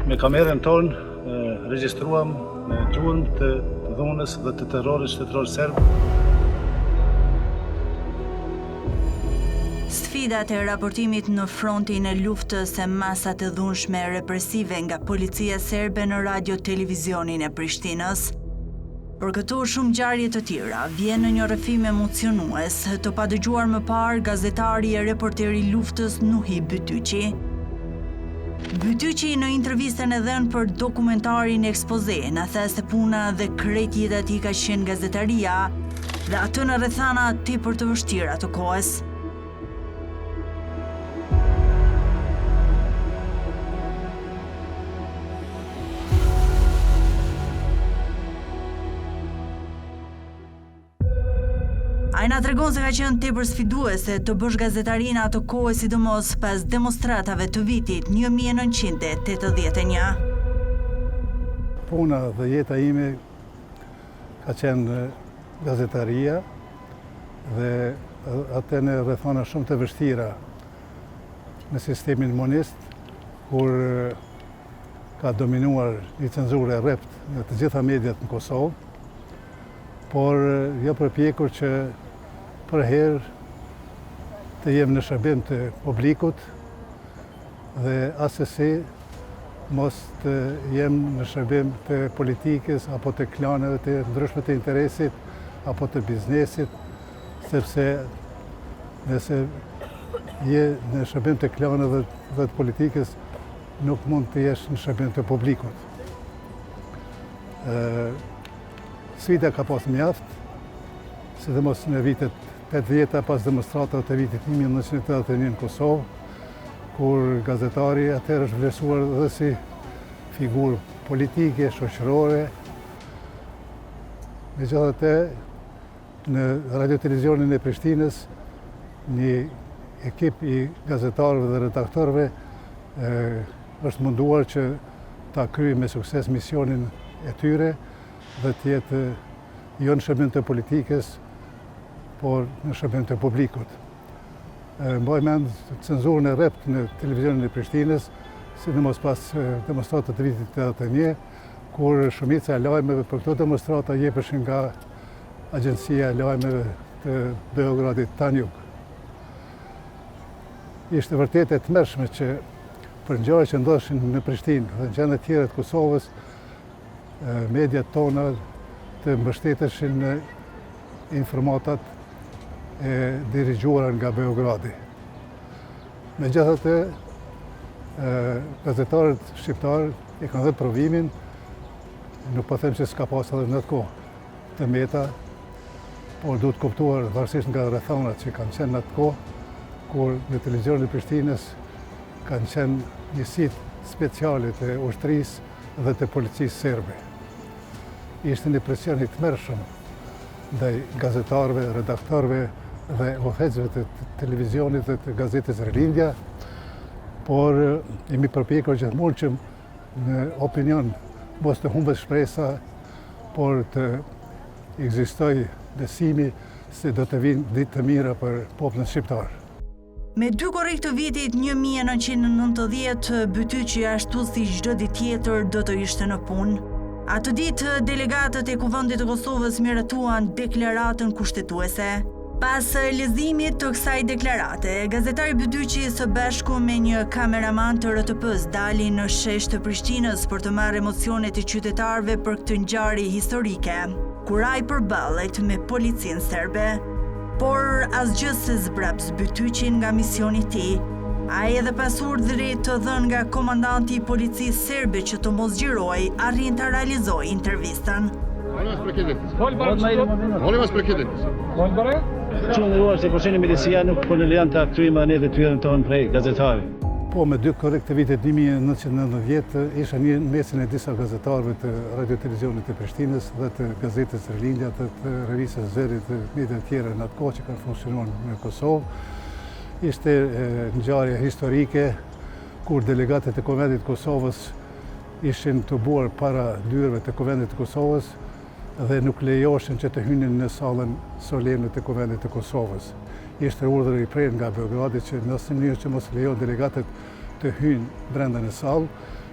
Me kamerën tonë regjistruam gjurmë të dhunës dhe të terrorit shtetëror serb. Sfidat e raportimit në frontin e luftës e masat të dhunshme represive nga policia serbe në radio-televizionin e Prishtinës. Për këto shumë ngjarje të tjera, vjen në një rrëfim emocionues të padëgjuar më parë gazetari e reporteri luftës Nuhi Bytyqi. Bytyqi në intervistën e dhënë për dokumentarin Ekspoze na the se puna dhe krejt jeta e tij ka qenë gazetaria dhe atë në rrethana tepër të vështira të kohës. Ai na tregon se ka qenë tepër sfiduese të bësh gazetarinë ato kohë, sidomos pas demonstratave të vitit 1981. Puna dhe jeta ime ka qenë gazetaria dhe atë në rrethana shumë të vështira në sistemin monist, kur ka dominuar një cenzurë e rrept në të gjitha mediat në Kosovë, por jo përpjekur që për herë të jem në shërbim të publikut dhe asesi mos të jem në shërbim të politikës apo të klaneve të ndryshme të interesit apo të biznesit, sepse nëse je në shërbim të klaneve dhe të politikës nuk mund të jesh në shërbim të publikut. Sfida ka pas mjaft, sidomos në vitet 80 pas demonstratave të vitit 1981 në Kosovë, kur gazetari atëherë është vlerësuar dhe si figurë politike, shoqërore. Megjithatë, në radio-televizionin e Prishtinës, një ekip i gazetarëve dhe redaktorëve është munduar që ta kryejë me sukses misionin e tyre dhe të jetë jo në shërbim të politikës, por në shërbim të publikut. Mbaj mend cenzurën e rrept në televizionin e Prishtinës, sidomos pas demonstratave të vitit 81, kur shumica e lajmeve për këto demonstrata jepeshin nga Agjencia e Lajmeve të Beogradit Tanjug. Ishte vërtet e tmerrshme që për ngjarjet që ndodheshin në Prishtinë dhe në gjende tjera të Kosovës, mediat tona të mbështeteshin në informatat e dirigjuara nga Beogradi. Megjithatë, gazetarët shqiptarë e kanë dhënë provimin, nuk po them që s'ka pas edhe në atë kohë të meta, por duhet kuptuar varësisht nga rrethanat që kanë qenë në atë kohë, kur në televizionin e Prishtinës kanë qenë njësitë speciale të ushtrisë dhe të policisë serbe. Ishte një presion i tmerrshëm ndaj gazetarëve, redaktorëve dhe udhëheqësve të televizionit dhe të gazetës Rilindja, por jemi përpjekur gjithmonë që në opinion mos të humbet shpresa, por të ekzistoj besimi se do të vinë ditë të mira për popullin shqiptar. Me 2 korrik të vitit 1990, Bytyqi ashtu si çdo ditë tjetër do të ishte në punë. Atë ditë, delegatët e Kuvendit të Kosovës miratuan deklaratën kushtetuese. Pas leximit të kësaj deklarate, gazetari Bytyqi së bashku me një kameraman të RTP-s dalin në shesh të Prishtinës për të marrë emocionet e qytetarëve për këtë ngjarje historike, kur ai përballet me policinë serbe. Por asgjë se zbraps Bytyqin nga misioni i tij. Ai edhe pas urdhrit të dhënë nga komandanti i policisë serbe që të mos xhiroj, arrin të realizojë intervistën. Shumë ndëruar se përsheni milicia nuk po në lejon të aktuim dhe ne dhe tyre tonë prej gazetari. Po, me 2 korrik të vitit 1990, isha një mesin e disa gazetarëve të radio-televizionit të Prishtinës dhe të gazetës Rilindja, të revistës Zerit, të media të tjera në atë kohë që kanë funksionuar në Kosovë. Ishte ngjarje historike, kur delegatët e Kuvendit të Kosovës ishin të buar para dyrëve të Kuvendit të Kosovës dhe nuk lejoshin që të hynin në sallën solene të Kuvendit të Kosovës. Ishte urdhër i prerë nga Beogradi që në asnjë mënyrë që mos lejon delegatët të hyjnë brenda në sallë,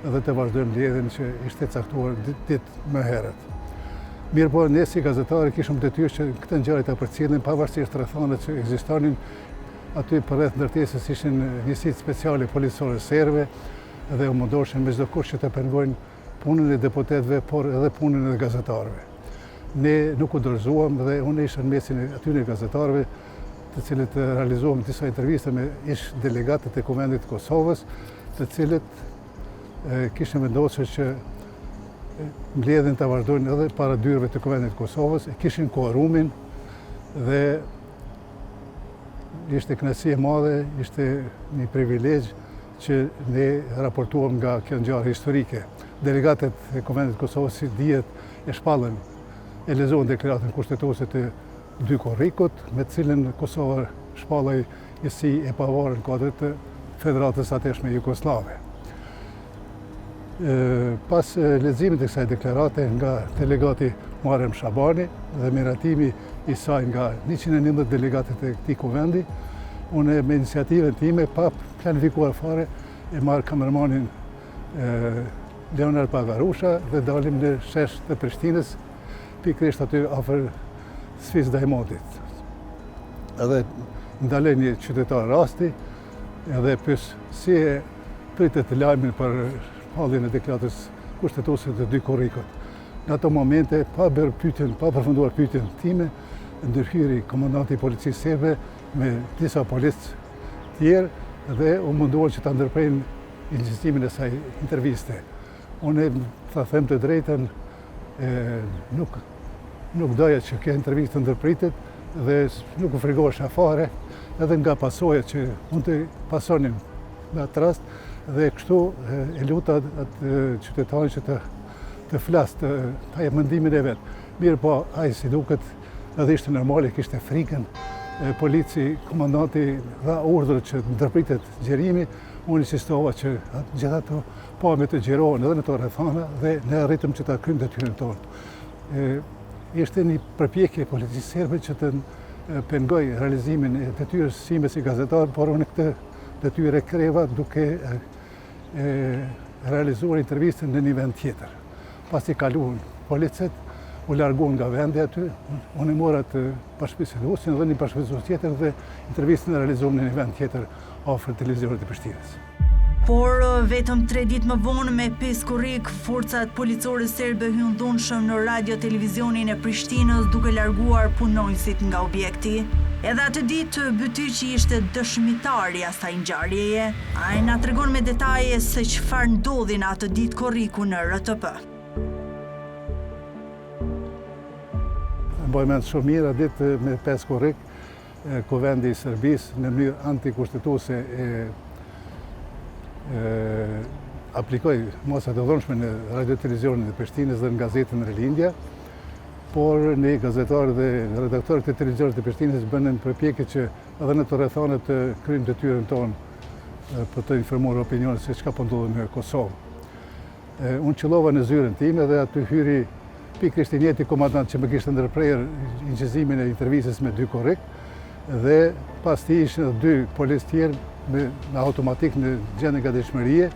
dhe të vazhdojmë mbledhjen që ishte caktuar ditë më herët. Mirë po, ne si gazetari kishëm detyrë që këtë ngjarje ta përcjellim pavarësisht rrethanave që ekzistonin aty përreth ndërtesës ishin njësitë speciale policore serbe dhe u mundoshin me çdo kush që të pengojnë punën e deputetëve, por edhe punën e gazetarëve. Ne nuk u dorëzuam dhe unë isha në mesin e atyre gazetarëve të cilët realizuam disa interviste me ish delegatët e Kuvendit të Kosovës, të cilët kishin vendosur që mbledhjen ta vazhdojnë edhe para dyrëve të Kuvendit të Kosovës, e kishin quorumin dhe ishte kënaqësi e madhe, ishte një privilegj që ne raportuam nga kjo ngjarje historike. Delegatët e Kuvendit të Kosovës, si dihet, e shpallën, e lexuan deklaratën kushtetuese të dy korrikut, me të cilën Kosova shpallej si e pavarur në kuadër të Federatës ateshme Jugoslave. Pas leximit të kësaj deklarate nga delegati Muharrem Shabani dhe miratimi i saj nga 111 delegatët e këtij kuvendi, unë me iniciativën time, pa planifikuar fare, e marr kameramanin Leonard Pagarusha dhe dalim në shesh të Prishtinës, pikërisht aty afër Sfis Dajmotit. Edhe ndaloi një qytetar rasti edhe pyes si e pritet lajmin për shpalljen e deklaratës kushtetuese të dy korrikut. Në ato momente, pa përfunduar pyetjen time, ndërhyri komandanti i policisë serbe me disa policë tjerë dhe u munduan që ta ndërprejnë insistimin e saj interviste. Unë ta them të drejtën, nuk doja që kjo intervistë ndërpritet dhe nuk u frikosha fare, edhe nga pasojat që mund të pasonin në atë rast, dhe kështu e luta atë qytetarin që të flasë, të jep mendimin e vetë. Mirë po, ai si duket, edhe ishte normale, kishte frikën, polici, komandanti dha urdhër që ndërpritet gjerimi, unë insistova që gjithë ato pamje të gjerohen edhe në to rrethana dhe ne arritëm që ta kryejmë detyrën tonë. Ishte një përpjekje e policisë serbe që të pengoj realizimin e detyrës sime si gazetar, por unë këtë detyrë kreva duke realizuar intervistën në një vend tjetër. Pasi kaluan policët, u larguan nga vendi aty, unë mora të bashkëbiseduesin dhe një bashkëbisedues tjetër dhe intervistën e realizuam në një vend tjetër afër televizionit të Prishtinës. Por vetëm 3 ditë më vonë me 5 korrik, forcat policore serbe hyn dhunshëm në radio-televizionin e Prishtinës duke larguar punonjësit nga objekti. Edhe atë ditë Bytyqi ishte dëshmitari asaj ngjarjeje. Ai na tregon me detaje se çfarë ndodhi në atë ditë korriku në RTP. Mbaj mend shumë mirë atë ditë me 5 korrik, Kuvendi i Serbisë në mënyrë antikushtetuese aplikoi mosat e dhunshme në radio-televizionin e Prishtinës dhe në gazetën Rilindja, por ne gazetarët dhe redaktorët e televizionit të Prishtinës bënën përpjekje që edhe në të rrethana të kryejmë detyrën tonë për të informuar opinionin se çka po ndodhi në Kosovë. Unë qëllova në zyrën time dhe aty hyri pikërisht i njëjti komandant që më kishte ndërprerë incizimin e intervistës me 2 korrik dhe pas tij ishin 2 policë tjerë me automatik në gjendje gatishmërie,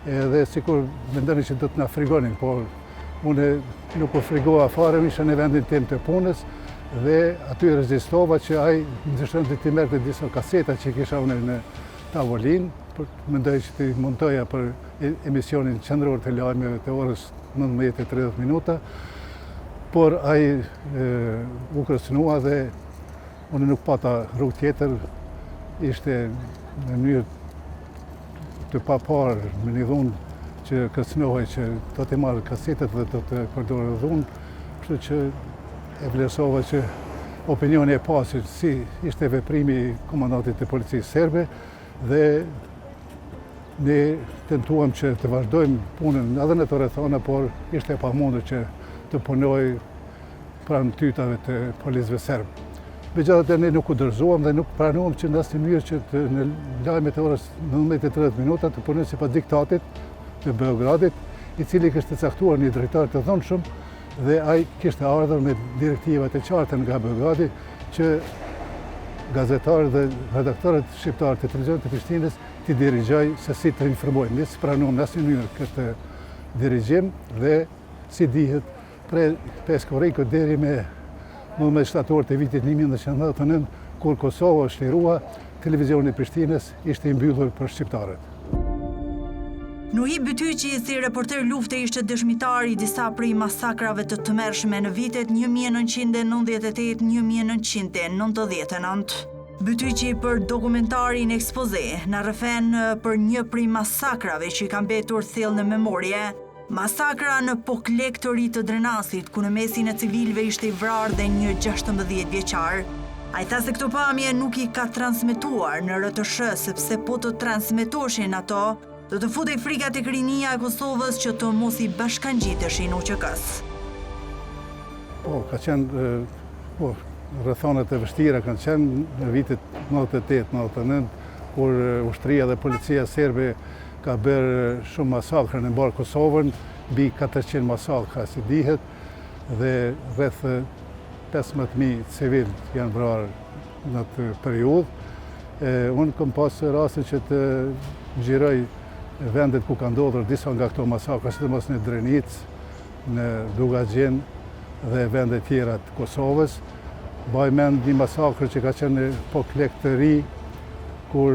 edhe sikur mendonin që do të na frigonin, por unë nuk u frigova fare, isha në vendin tim të punës dhe aty regjistova që ai ndeshonte të merrte disa kaseta që kisha unë në tavolinë, mendoj që të montoja për emisionin qendror të lajmeve të orës 19:30, por ai u kërcënua dhe unë nuk pata rrugë tjetër, ishte në mënyrë të paparë me një dhunë që kërcënohej që do të marrë kasetet dhe do të përdorë dhunë, kështu që e vlerësova që opinioni e pasur si ishte veprimi i komandantit të policisë serbe dhe ne tentuam që të vazhdojmë punën edhe në të rrethana, por ishte e pamundur që të punoj pranë tytave të policëve serb. Megjithatë ne nuk u dorëzuam dhe nuk pranuam që në asnjë mënyrë që në lajmet e orës 19:30 të punojmë sipas diktatit të Beogradit, i cili kishte caktuar një drejtor të dhunshëm dhe ai kishte ardhur me direktivat e qarta nga Beogradi që gazetarët dhe redaktorët shqiptarë të televizionit të Prishtinës t'i dirigjoj se si të informojnë. Ne s'pranuam në asnjë mënyrë këtë dirigjim dhe si dihet prej 5 korrikut deri me 19 shtator të vitit 1999, kur Kosova është lirua, televizioni i Prishtinës ishte i mbyllur për shqiptarët. Nuhi Bytyqi, si reporter lufte, ishte dëshmitar i disa prej masakrave të tmerrshme në vitet 1998-1999. Bytyqi për dokumentarin Ekspoze na rrëfen për një prej masakrave që i ka mbetur thellë në memorie, masakra në Poklek të ri të Drenasit, ku në mesin e civilëve ishte i vrarë dhe një 16 vjeçar. Ai tha se këto pamje nuk i ka transmetuar në RTS sepse po të transmetoshin ato, do të futej frika tek rinia e Kosovës që të mos i bashkangjiteshin UÇK-s. Po, ka qenë rrethonet e vështira kanë qenë në vitet 98-99, kur ushtria dhe policia serbe ka bërë shumë masakra në mbar Kosovën, mbi 400 masakra si dihet, dhe rreth 15.000 civil janë vrarë në atë periudhë. Unë kam pasur rastin që të xhiroj vendet ku ka ndodhur disa nga këto masakra, sidomos në Drenicë, në Dugaxhin dhe vende tjera të Kosovës. Mbaj mend një masakër që ka qenë në Poklek të ri, kur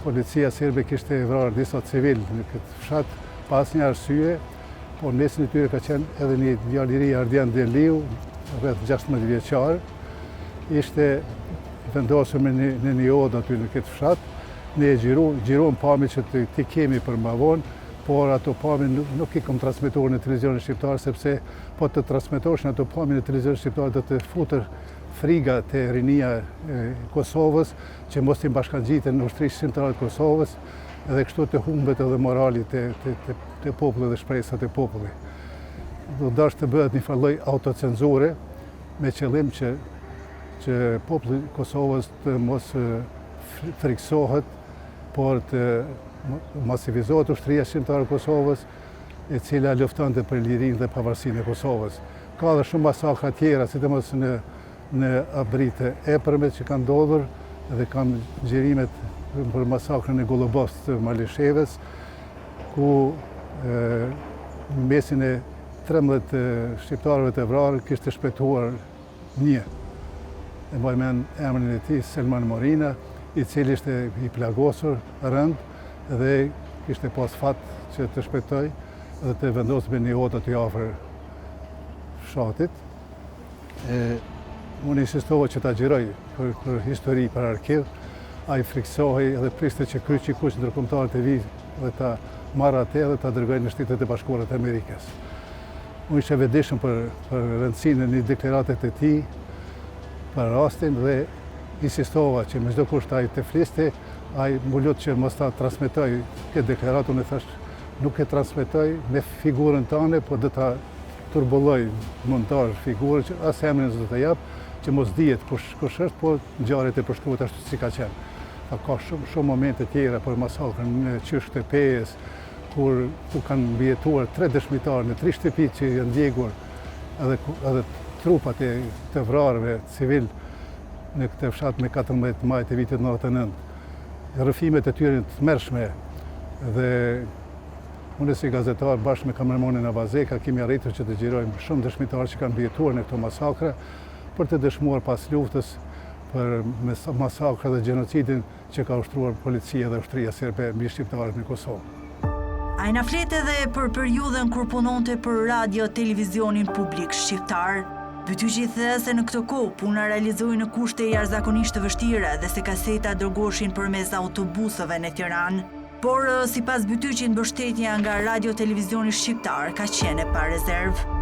policia serbe kishte vrarë disa civil në këtë fshat pas një arsye, por në mesin e tyre ka qenë edhe një djalë i ri, Ardian Deliu, rreth 16 vjeçar. Ishte vendosur në një odë aty në këtë fshat. Ne gjiruam pamje që ti kemi për më vonë, por ato pamje nuk i kam transmetuar në televizionin shqiptar, sepse po të transmetoshin ato pamje në televizionin shqiptar do të futër friga të rinia e Kosovës, që mos t'i bashkangjiten në ushtrisë shqiptare të Kosovës, edhe kështu të humbet edhe morali të popullit dhe shpresat e popullit. Do dash të bëhet një lloj autocenzure me qëllim që populli i Kosovës të mos friksohet, por të masivizohet ushtria shqiptare e Kosovës, e cila luftonte për lirinë dhe pavarësinë e Kosovës. Ka edhe shumë masakra tjera, sidomos në abritë e epërme që kanë ndodhur, dhe kanë xhirimet për masakrën e Gollobost të Malishevës, ku në mesin e 13 shqiptarëve të vrarë kishte shpëtuar një. E mbaj mend emrin e tij, Selman Morina, i cili ishte i plagosur rënd dhe kishte pas fat që të shpëtoj dhe të vendosë me një odë aty afër fshatit. Unë insistova që ta xhiroj për histori, për arkiv. Ai friksohej edhe priste që kryqi kush ndërkombëtarët e vinë dhe ta marrë atë dhe ta dërgojnë në Shtetet e Bashkuara të Amerikës. Unë isha vetëdijshëm për rëndësinë e një deklarate të tij për rastin dhe insistova që me çdo kusht ai të fliste, ai më lut që mos ta transmetoj këtë deklaratë. Unë thash nuk e transmetoj me figurën tënde, por do ta turbulloj montazh figurën që as emrin s'do ta jap, që mos dihet kush është, por ngjarjet e përshkruhet ashtu si ka qenë. Ka shumë momente tjera për masakrën në Qysh Shtëpes, ku kanë mbijetuar 3 dëshmitarë në 3 shtëpi që janë ndjekur, edhe trupat e të vrarëve civil në këtë fshat me 14 maj të vitit 99. Rrëfimet e tyre të tmerrshme, dhe unë si gazetar bashkë me kameramanin Avazeka kemi arritur që të xhirojmë shumë dëshmitarë që kanë mbijetuar në këto masakra, për të dëshmuar pas luftës për masakra dhe gjenocidin që ka ushtruar policia dhe ushtria serbe mbi shqiptarët në Kosovë. Ai na flet edhe për periudhën kur punonte për radio televizionin publik shqiptar. Bytyqi the se në këtë kohë puna realizoi në kushte jashtëzakonisht të vështira dhe se kaseta dërgoheshin përmes autobuseve në Tiranë. Por sipas Bytyqit, mbështetja nga radio televizioni shqiptar ka qenë pa rezervë.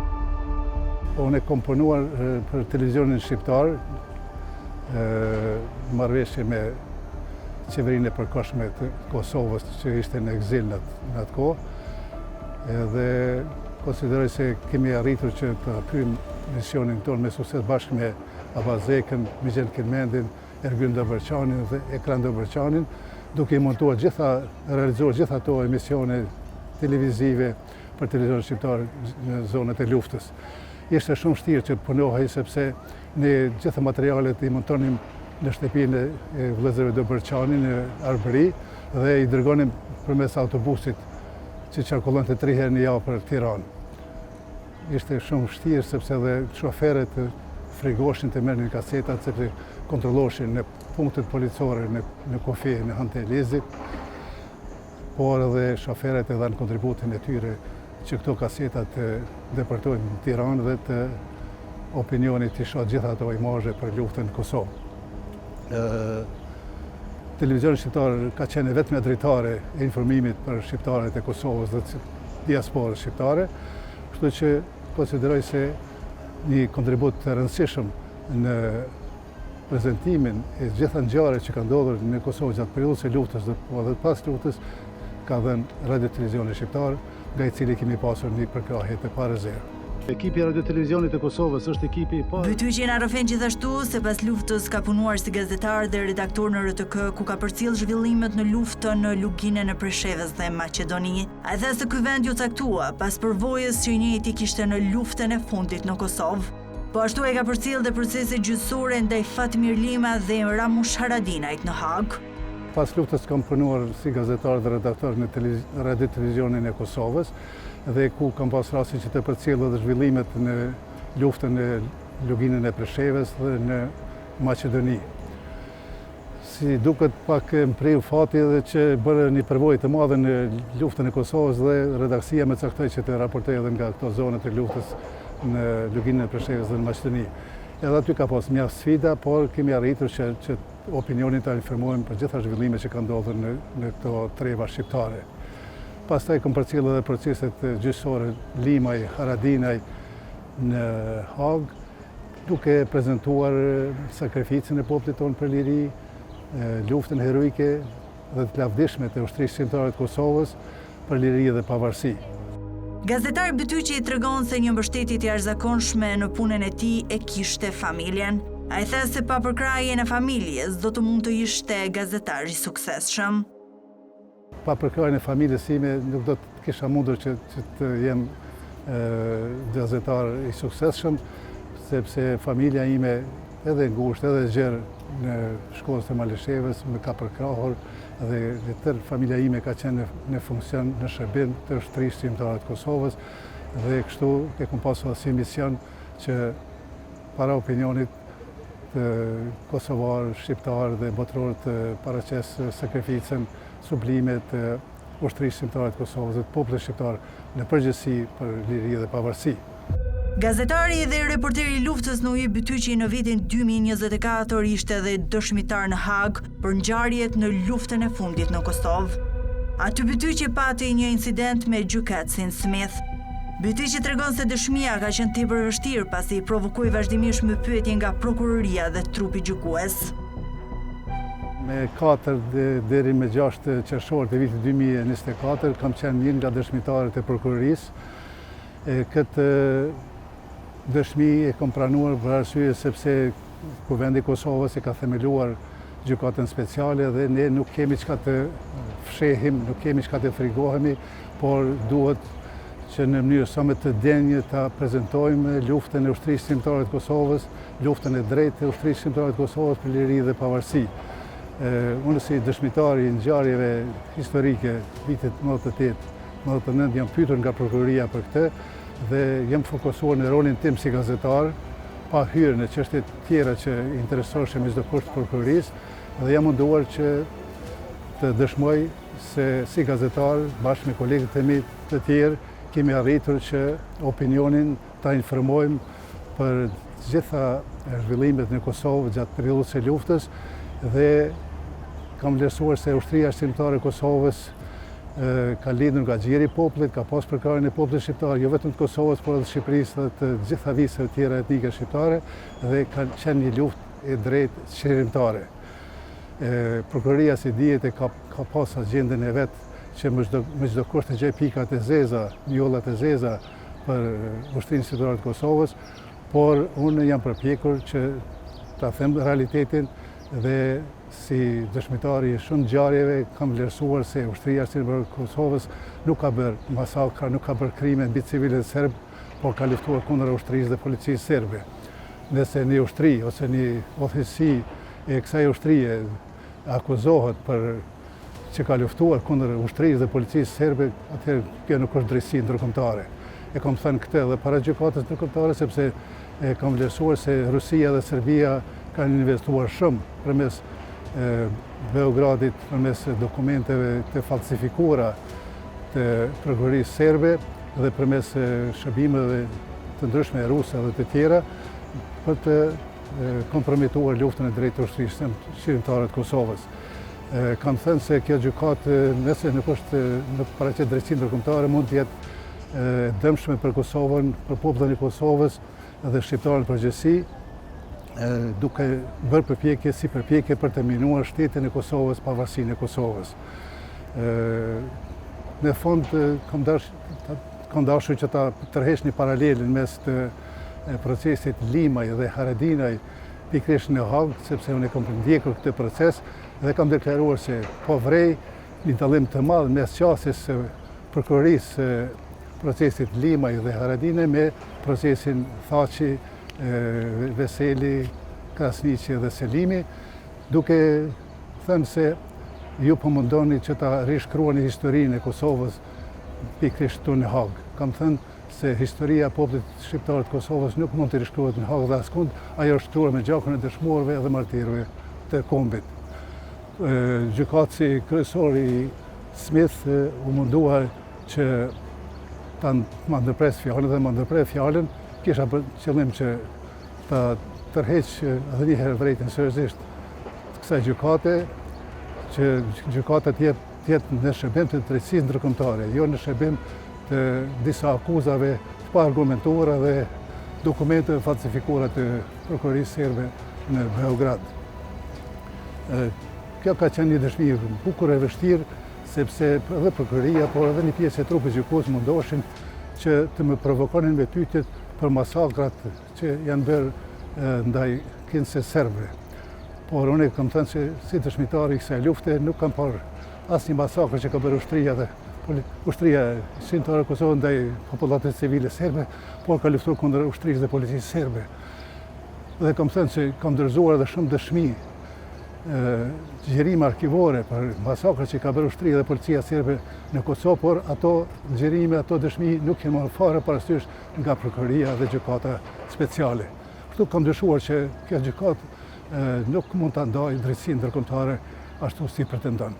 Unë e kom punuar për televizionin shqiptar, marrëveshje me qeverinë e përkohshme të Kosovës që ishte në ekzil në atë kohë, dhe konsideroj se kemi arritur që të kryejmë misionin tonë me sukses bashkë me Avazekën, Mixhel Kelmendin, Ergyn Dobërçanin dhe Ekran Dobërçanin, duke realizuar gjitha ato emisione televizive për televizionin shqiptar në zonët e luftës. Ishte shumë vështirë që punohej sepse ne gjitha materialet i montonim në shtëpinë e vëllezërve Dobërçani në Arbëri dhe i dërgonin përmes autobusit që qarkullonte 3 herë në javë për Tiranë. Ishte shumë vështirë sepse edhe shoferët frigoshin të merrnin kasetat sepse kontrolloshin në punktet policore në Kufi, në Han të Elizit, por edhe shoferët e dhanë kontributin e tyre që këto kasetat të deportohen në Tiranë dhe të opinionit të shoh gjitha ato imazhe për luftën në Kosovë. Televizioni shqiptar ka qenë vetëm dritare e informimit për shqiptarët e Kosovës dhe diasporës shqiptare, kështu që konsideroj se një kontribut të rëndësishëm në prezentimin e gjitha ngjarjeve që kanë ndodhur në Kosovë gjatë periudhës së luftës dhe pas luftës ka dhënë Radio Televizioni Shqiptar, nga i cili kemi pasur një përkrahje të parëzirë. Ekipi Radio Televizionit të Kosovës është ekipi i parë. Bytyqi na rrëfen gjithashtu se pas luftës ka punuar si gazetar dhe redaktor në RTK, ku ka përcjell zhvillimet në luftën në Luginën e Preshevës dhe Maqedoni. Ai tha se ky vend ju caktua pas përvojës që i njëjti kishte në luftën e fundit në Kosovë. Po ashtu e ka përcjell dhe procese gjyqësore ndaj Fatmir Lima dhe Ramush Haradinajt në Hag. Pas luftës kam punuar si gazetar dhe redaktor në Radio Televizionin e Kosovës dhe ku kam pas rastin që të përcjell edhe zhvillimet në luftën e Luginën e Preshevës dhe në Maqedoni. Si duket pak më priu fati edhe që bërë një përvojë të madhe në luftën e Kosovës dhe redaksia më caktoi që të raportoj edhe nga këto zonet e luftës në Luginën e Preshevës dhe në Maqedoni. Edhe aty ka pas mjaft sfida, por kemi arritur që opinionin të informojmë për gjitha zhvillimet që kanë ndodhur në këto treva shqiptare. Pastaj kam përcjell edhe proceset gjyqësore Limaj, Haradinaj në Hag, duke prezantuar sakrificën e popullit tonë për liri, luftën heroike dhe të lavdishme të ushtrisë shqiptare të Kosovës për liri dhe pavarësi. Gazetar Bytyqi i tregon se një mbështetje të jashtëzakonshme në punën e tij e kishte familjen. Ai tha se pa përkrahjen e familjes do të mund të ishte gazetar i suksesshëm. Pa përkrahjen e familjes time nuk do të kisha mundur që të jem gazetar i suksesshëm, sepse familja ime edhe ngushtë, edhe gjerë në shkollën e Malishevës më ka përkrahur dhe tërë familja ime ka qenë në funksion në shërbim të ushtrisë shqiptare të Kosovës dhe kështu e kam pasur si mision që para opinionit të kosovar, shqiptar dhe botror të paraqes sakrificën sublime të ushtrisë shqiptare të Kosovës dhe të popullit shqiptar në përgjithësi për liri dhe pavarësi. Gazetari dhe reporteri i luftës Nuhi Bytyqi në vitin 2024 ishte edhe dëshmitar në Hag për ngjarjet në luftën e fundit në Kosovë. Aty Bytyqi pati një incident me gjykatësin Smith. Bytyqi tregon se dëshmia ka qenë tepër vështirë pasi i provokoi vazhdimisht me pyetje nga prokuroria dhe trupi gjykues. Me 4 deri me 6 qershor të vitit 2024 kam qenë një nga dëshmitarët e prokurorisë. Këtë dëshmi e kam pranuar për arsye sepse Kuvendi i Kosovës e ka themeluar gjykatën speciale dhe ne nuk kemi çka të fshehim, nuk kemi çka të frigohemi, por duhet që në mënyrë sa më të denjë ta prezantojmë luftën e ushtrisë shqiptare të Kosovës, luftën e drejtë e ushtrisë shqiptare të Kosovës për liri dhe pavarësi. Unë si dëshmitar i ngjarjeve historike vitit 98-99 jam pyetur nga prokuroria për këtë dhe jam fokusuar në rolin tim si gazetar, pa hyrë në çështje tjera që interesoheshin me çdo kusht prokurorisë dhe jam munduar që të dëshmoj se si gazetar bashkë me kolegët e mi të tjerë kemi arritur që opinionin ta informojmë për gjitha zhvillimet në Kosovë gjatë periudhës së luftës dhe kam vlerësuar se ushtria shqiptare e Kosovës ka lidhur nga gjeri i popullit, ka pas përkrahjen e popullit shqiptar, jo vetëm të Kosovës, por edhe të Shqipërisë dhe të gjitha viseve tjera etnike shqiptare dhe ka qenë një luftë e drejtë qërimtare. Prokuroria si dihet ka pas agjendën e vet që me çdo kusht të gjej pikat e zeza, njollat e zeza për ushtrinë shqiptare të Kosovës, por unë jam përpjekur që ta them realitetin dhe si dëshmitari i shumë ngjarjeve kam vlerësuar se ushtria shqiptare e Kosovës nuk ka bërë masakra, nuk ka bërë krime mbi civilët serb, por ka luftuar kundër ushtrisë dhe policisë serbe. Nëse një ushtri ose një oficisi e kësaj ushtrie akuzohet për që ka luftuar kundër ushtrisë dhe policisë serbe, atëherë kjo nuk është drejtësi ndërkombëtare. E kam thënë këtë dhe para gjykatës ndërkombëtare sepse e kam vlerësuar se Rusia dhe Serbia kanë investuar shumë përmes Beogradit, përmes dokumenteve të falsifikuara të prokurorisë serbe dhe përmes shërbimeve të ndryshme ruse dhe të tjera për të kompromituar luftën e drejtë të ushtrisë shqiptare të Kosovës. Kam thënë se kjo gjykatë, nëse nuk paraqet drejtësi ndërkombëtare, mund të jetë dëmshme për Kosovën, për popullin e Kosovës dhe shqiptarët në përgjithësi, duke bërë përpjekje për të minuar shtetin e Kosovës, pavarësinë e Kosovës. Në fond, kam dashur që ta tërheq një paralelin mes të procesit Limaj dhe Haradinaj pikërisht në Hag, sepse unë kam ndjekur këtë proces dhe kam deklaruar se po vrej një dallim të madh mes qasjes së prokurorisë procesit Limaj dhe Haradinaj me procesin Thaçi, Veseli, Krasniqi dhe Selimi, duke thënë se ju po mundoni që ta rishkruani historinë e Kosovës pikërisht këtu në Hag. Kam thënë se historia e popullit shqiptar të Kosovës nuk mund të rishkruhet në Hag dhe askund, ajo është shkruar me gjakun e dëshmorëve dhe martirëve të kombit. Gjykatësi kryesor i Smith u mundua që ta ndërpres fjalën dhe më ndërprej fjalën, kisha për qëllim që ta tërheq edhe një herë drejtën seriozisht kësaj gjykate, që gjykata të jetë në shërbim të drejtësisë ndërkombëtare, jo në shërbim të disa akuzave të paargumtuara dhe dokumenteve falsifikuara të prokurorisë serbe në Beograd. Kjo ka qenë një dëshmi bukur e vështirë, sepse edhe prokuroria, por edhe një pjesë e trupit gjykatës mundoshin që të më provokonin me pyetjet për masakrat që janë bërë ndaj kinse serbe. Por unë kam thënë se si dëshmitari i kësaj lufte nuk kam parë asnjë masakër që ka bërë ushtria shqiptare e Kosovës ndaj popullatës civile serbe, por ka luftuar kundër ushtrisë dhe policisë serbe. Dhe kam thënë se kam dorëzuar edhe shumë dëshmi gjerime arkivore për masakrët që ka bërë ushtria dhe policia serbe në Kosovë, por ato gjerime, ato dëshmi nuk janë marrë fare parasysh nga prokuroria dhe gjykata speciale. Kështu kam dëshuar që kjo gjykatë nuk mund ta ndajë drejtësinë ndërkombëtare ashtu si pretendon.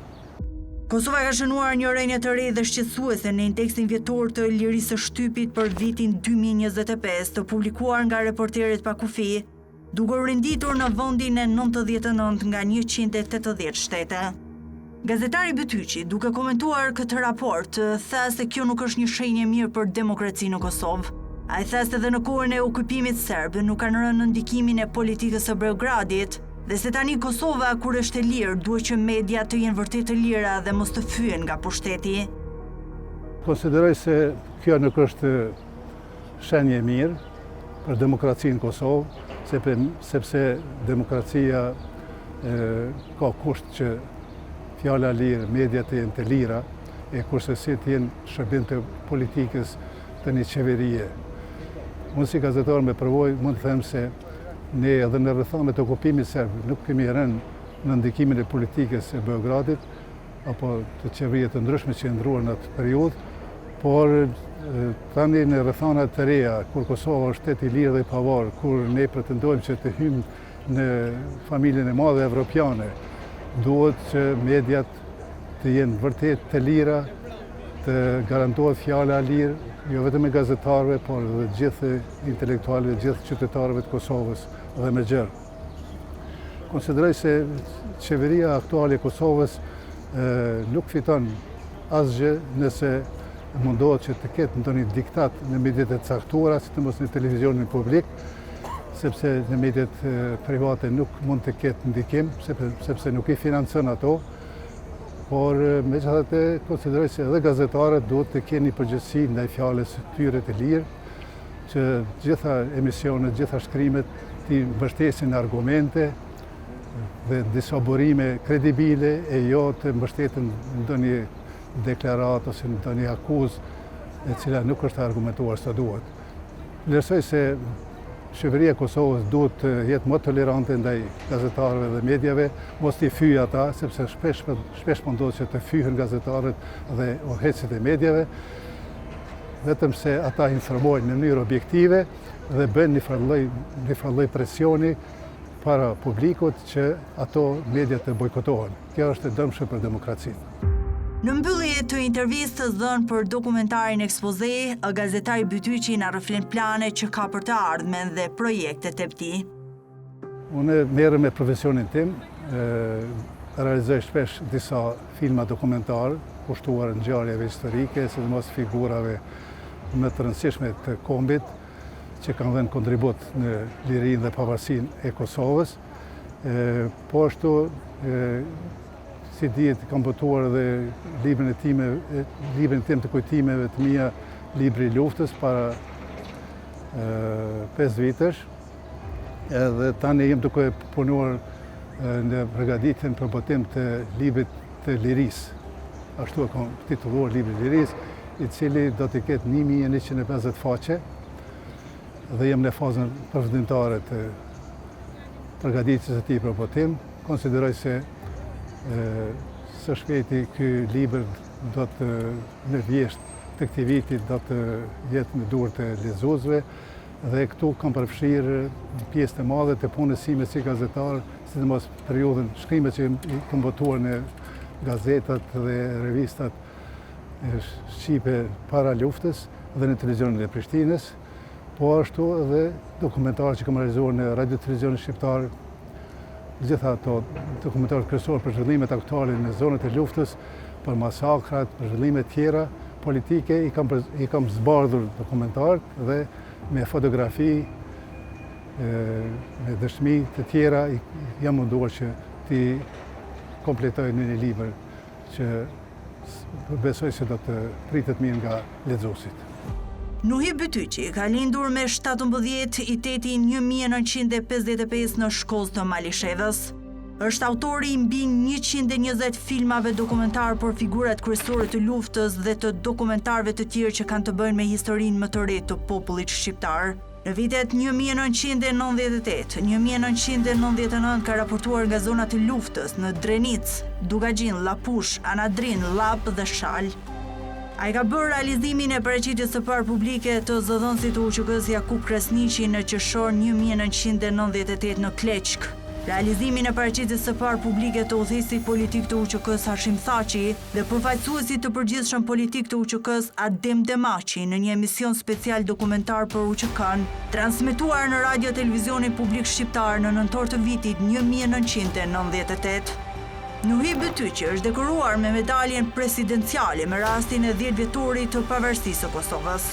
Kosova ka shënuar një rrënje të re dhe shqetësuese në indeksin vjetor të lirisë së shtypit për vitin 2025, të publikuar nga Reporterit pa kufi, duke u renditur në vendin e 99 nga 180 shtete. Gazetari Bytyqi, duke komentuar këtë raport, tha se kjo nuk është një shenjë e mirë për demokracinë në Kosovë. Ai tha se edhe në kohën e okupimit serb nuk kanë rënë në ndikimin e politikës së Beogradit, dhe se tani Kosova kur është e lirë, duhet që media të jenë vërtet të lira dhe mos të fyen nga pushteti. Konsideroj se kjo nuk është shenjë e mirë për demokracinë në Kosovë, sepse demokracia ka kusht që fjala lirë, media të jenë të lira, e kurse si të jenë shërbim të politikës të një qeverie. Unë si gazetar me përvoj mund të them se ne edhe në rrethanat e okupimit serb nuk kemi rënë në ndikimin e politikës e Beogradit apo të qeverive të ndryshme që ndruan në atë periudhë, por tani në rrethanat të reja, kur Kosova është shtet i lirë dhe i pavarur, kur ne pretendojmë që të hyjmë në familjen e madhe evropiane, duhet që mediat të jenë vërtet të lira, të garantohet fjala lirë, jo vetëm e gazetarëve, por edhe gjithë intelektualëve, gjithë qytetarëve të Kosovës dhe me gjerë. Konsideroj se qeveria aktuale e Kosovës nuk fiton asgjë nëse mundohet që të ketë ndonjë diktat në mediat e caktuara, sidomos në televizionin publik, sepse në mediat private nuk mund të ketë ndikim, sepse nuk i financon ato, por megjithatë konsideroj se edhe gazetarët duhet të kenë një përgjegjësi ndaj fjalës së tyre të lirë, që gjitha emisionet, gjitha shkrimet të mbështesin argumente dhe disa burime kredibile e jo të mbështeten ndonjë deklarat ose ndonjë akuzë e cila nuk është argumentuar sa duhet. Vlerësoj se Qeveria e Kosovës duhet të jetë më tolerante ndaj gazetarëve dhe medjave, mos t'i fyjë ata, sepse shpesh ndodh që të fyhen gazetarët dhe urhecit e medjave, vetëm se ata informojnë në mënyrë objektive dhe bën një farlloj presioni para publikut që ato mediat të bojkotohen. Kjo është e dëmshme për demokracinë. Në mbyllje të intervistës dhënë për dokumentarin Ekspoze, gazetari Bytyqi na rrëflen plane që ka për të ardhmen dhe projektet e tij. Unë merrem me profesionin tim, realizoj shpesh disa filma dokumentar kushtuar ngjarjeve historike, sidomos figurave më të rëndësishme të kombit që kanë dhënë kontribut në lirinë dhe pavarësinë e Kosovës. Po ashtu si dihet, kam botuar edhe librin tim të kujtimeve të mia, libri i luftës para 5 vitesh. Edhe tani jam duke punuar në përgatitjen për botim të librit të lirisë. Ashtu e kam titulluar libri i lirisë, i cili do të ketë 1150 faqe dhe jem në fazën përfundimtare të përgatitjes së tij për botim. Konsideroj se së shpejti ky libër do të në vjesht të këtij viti do të jetë në duart e lexuesve dhe këtu kam përfshirë pjesë të madhe të punës sime si gazetar, sidomos periudhën shkrimet që kam botuar në gazetat dhe revistat shqipe para luftës dhe në televizionin e Prishtinës, po ashtu edhe dokumentar që kam realizuar në Radio Televizionin Shqiptar, gjitha ato dokumentarët kryesor për zhvillimet aktuale në zonat e luftës, për masakrat, për zhvillime tjera politike, i kam zbardhur dokumentarët dhe me fotografi, me dëshmi të tjera, jam munduar që t'i kompletoj në një libër që besoj se do të pritet mirë nga lexuesit. Nuhi Bytyqi ka lindur me 17 i tetin 1955 në Shkozë të Malishevës. Është autori i mbi 120 filmave dokumentar për figurat kryesore të luftës dhe të dokumentarëve të tjerë që kanë të bëjnë me historinë më të re të popullit shqiptar. Në vitet 1998, 1999 ka raportuar nga zonat të luftës në Drenic, Dugagjin, Lapush, Anadrin, Lap dhe Shal. Ai ka bërë realizimin e paraqitjes së parë publike të zëdhënësit të UÇK-s Jakub Krasniqi në qershor 1998 në Kleçk. Realizimin e paraqitjes së parë publike të udhëheqësit politik të UÇK-s Hashim Thaçi dhe përfaqësuesit të përgjithshëm politik të UÇK-s Adem Demaçi në një emision special dokumentar për UÇK-n, transmetuar në Radio Televizionin Publik Shqiptar në nëntor të vitit 1998. Nuhi Bytyqi është dekoruar me medaljen presidenciale me rastin e 10 vjetorit të pavarësisë së Kosovës.